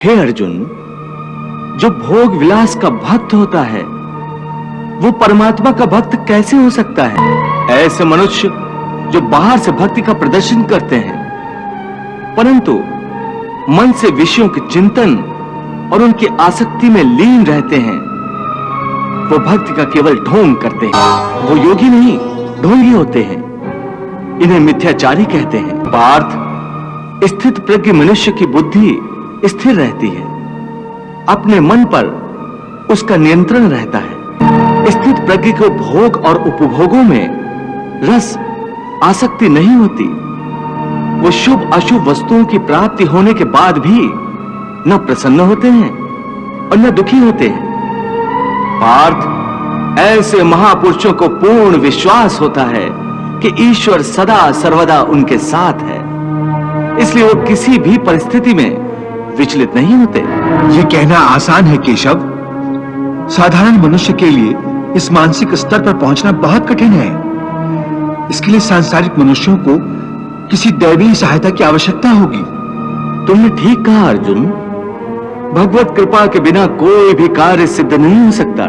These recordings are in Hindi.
हे अर्जुन, जो भोग विलास का भक्त होता है वो परमात्मा का भक्त कैसे हो सकता है? ऐसे मनुष्य जो बाहर से भक्ति का प्रदर्शन करते हैं परंतु मन से विषयों के चिंतन और उनकी आसक्ति में लीन रहते हैं, वो भक्ति का केवल ढोंग करते हैं। वो योगी नहीं, ढोंगी होते हैं। इन्हें मिथ्याचारी कहते हैं। पार्थ, स्थित प्रज्ञ मनुष्य की बुद्धि स्थिर रहती है, अपने मन पर उसका नियंत्रण रहता है। स्थित प्रज्ञ को भोग और उपभोगों में रस आसक्ति नहीं होती। वो शुभ अशुभ वस्तुओं की प्राप्ति होने के बाद भी न प्रसन्न होते हैं और न दुखी होते हैं। पार्थ, ऐसे महापुरुषों को पूर्ण विश्वास होता है कि ईश्वर सदा सर्वदा उनके साथ है, इसलिए वो किसी भी परिस्थिति में विचलित नहीं होते। ये कहना आसान है केशव, साधारण मनुष्य के लिए इस मानसिक स्तर पर पहुंचना बहुत कठिन है। इसके लिए सांसारिक मनुष्यों को किसी दैवीय सहायता की आवश्यकता होगी। तुमने ठीक कहा अर्जुन, भगवत कृपा के बिना कोई भी कार्य सिद्ध नहीं हो सकता।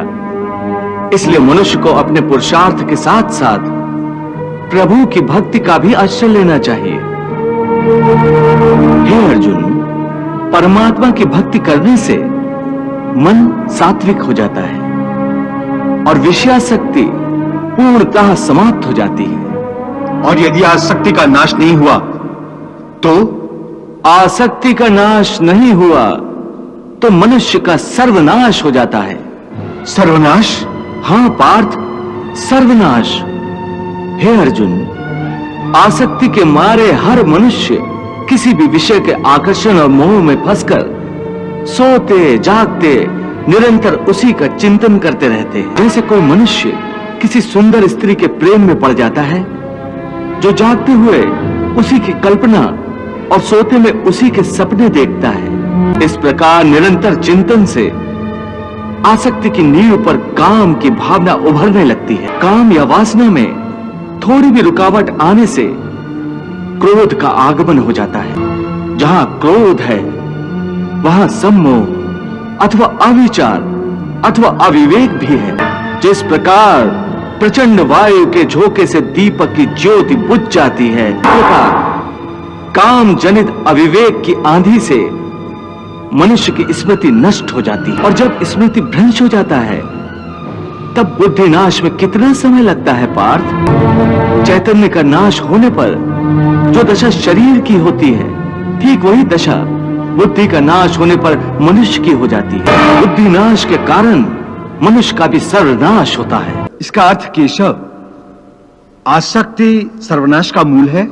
इसलिए मनुष्य को अपने पुरुषार्थ के साथ साथ प्रभु की भक्ति का भी आश्रय लेना चाहिए। हे अर्जुन, परमात्मा की भक्ति करने से मन सात्विक हो जाता है और विषयासक्ति पूर्णतः समाप्त हो जाती है। और यदि आसक्ति का नाश नहीं हुआ तो? आसक्ति का नाश नहीं हुआ तो मनुष्य का सर्वनाश हो जाता है। सर्वनाश? हां पार्थ, सर्वनाश। हे अर्जुन, आसक्ति के मारे हर मनुष्य किसी भी विषय के आकर्षण और मोह में फंसकर सोते जागते निरंतर उसी का चिंतन करते रहते हैं। जैसे कोई मनुष्य किसी सुंदर स्त्री के प्रेम में पड़ जाता है, जो जागते हुए उसी की कल्पना और सोते में उसी के सपने देखता है। इस प्रकार निरंतर चिंतन से आसक्ति की नींव पर काम की भावना उभरने लगती है। काम या वासना में थोड़ी भी रुकावट आने से क्रोध का आगमन हो जाता है। जहां क्रोध है वहां सम्मोह अथवा अविचार अथवा अविवेक भी है। जिस प्रकार प्रचंड वायु के झोंके से दीपक की ज्योति बुझ जाती है, इस प्रकार काम जनित अविवेक की आंधी से मनुष्य की स्मृति नष्ट हो जाती है। और जब स्मृति भ्रंश हो जाता है तब बुद्धि नाश में कितना समय लगता है पार्थ? चैतन्य का नाश होने पर जो दशा शरीर की होती है, ठीक वही दशा बुद्धि का नाश होने पर मनुष्य की हो जाती है। बुद्धि नाश के कारण मनुष्य का भी सर्वनाश होता है। इसका अर्थ केशव, आसक्ति सर्वनाश का मूल है?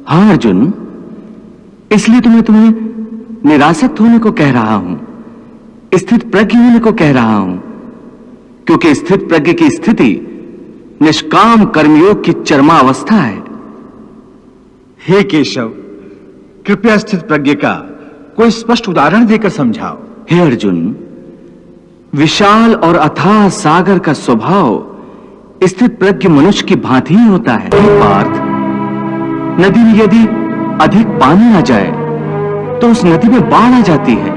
हाँ अर्जुन, इसलिए तो मैं तुम्हें निरासक्त होने को कह रहा हूं, स्थित प्रज्ञ होने को कह रहा हूं, क्योंकि स्थित प्रज्ञ की स्थिति निष्काम कर्मयोग की चरमावस्था है। हे केशव, कृपया स्थित प्रज्ञ का कोई स्पष्ट उदाहरण देकर समझाओ। हे अर्जुन, विशाल और अथाह सागर का स्वभाव स्थित प्रज्ञ मनुष्य की भांति ही होता है। हे पार्थ, नदी में यदि अधिक पानी आ जाए तो उस नदी में बाढ़ आ जाती है।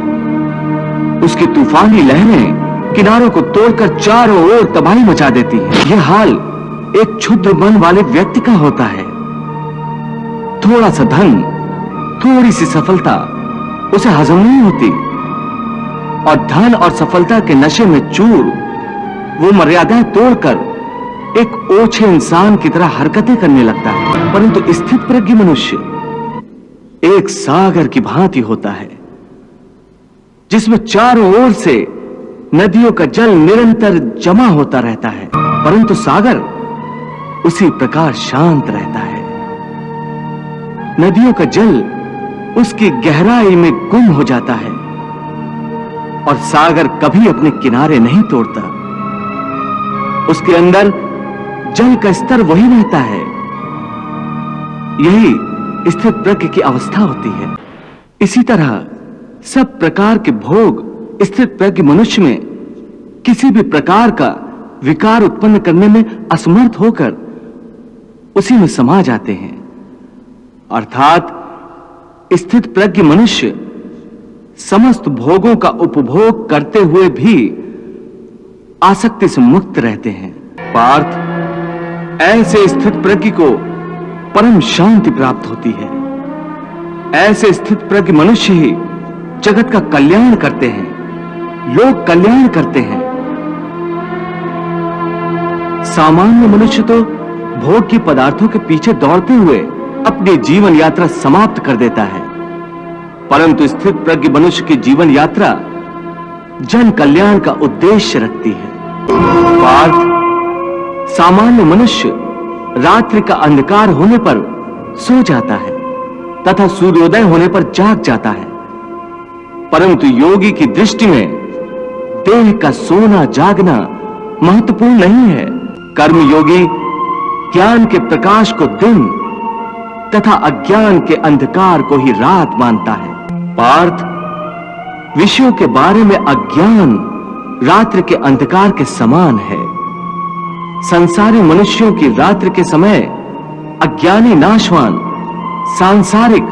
उसकी तूफानी लहरें किनारों को तोड़कर चारों ओर तबाही मचा देती है। यह हाल एक क्षुद्र मन वाले व्यक्ति का होता है। थोड़ा सा धन, थोड़ी सी सफलता उसे हजम नहीं होती और धन और सफलता के नशे में चूर वो मर्यादाएं तोड़कर एक ओछे इंसान की तरह हरकतें करने लगता है। परंतु स्थित प्रज्ञ मनुष्य एक सागर की भांति होता है, जिसमें चारों ओर से नदियों का जल निरंतर जमा होता रहता है, परंतु सागर उसी प्रकार शांत रहता है। नदियों का जल उसकी गहराई में गुम हो जाता है और सागर कभी अपने किनारे नहीं तोड़ता। उसके अंदर जल का स्तर वही रहता है। यही स्थित प्रज्ञ की अवस्था होती है। इसी तरह सब प्रकार के भोग स्थित प्रज्ञ मनुष्य में किसी भी प्रकार का विकार उत्पन्न करने में असमर्थ होकर उसी में समा जाते हैं। अर्थात स्थित प्रज्ञ मनुष्य समस्त भोगों का उपभोग करते हुए भी आसक्ति से मुक्त रहते हैं। पार्थ, ऐसे स्थित प्रज्ञ को परम शांति प्राप्त होती है। ऐसे स्थित प्रज्ञ मनुष्य ही जगत का कल्याण करते हैं, लोक कल्याण करते हैं। सामान्य मनुष्य तो भोग की पदार्थों के पीछे दौड़ते हुए अपनी जीवन यात्रा समाप्त कर देता है, परंतु स्थित प्रज्ञ मनुष्य की जीवन यात्रा जन कल्याण का उद्देश्य रखती है। पार्थ, सामान्य मनुष्य रात्रि का अंधकार होने पर सो जाता है तथा सूर्योदय होने पर जाग जाता है, परंतु योगी की दृष्टि में देह का सोना जागना महत्वपूर्ण नहीं है। कर्मयोगी ज्ञान के प्रकाश को दिन तथा अज्ञान के अंधकार को ही रात मानता है। पार्थ, विषयों के बारे में अज्ञान रात्रि के अंधकार के समान है। संसारी मनुष्यों की रात्रि के समय अज्ञानी नाशवान सांसारिक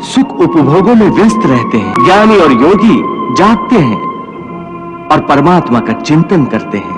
सुख उपभोगों में व्यस्त रहते हैं। ज्ञानी और योगी जागते हैं और परमात्मा का चिंतन करते हैं।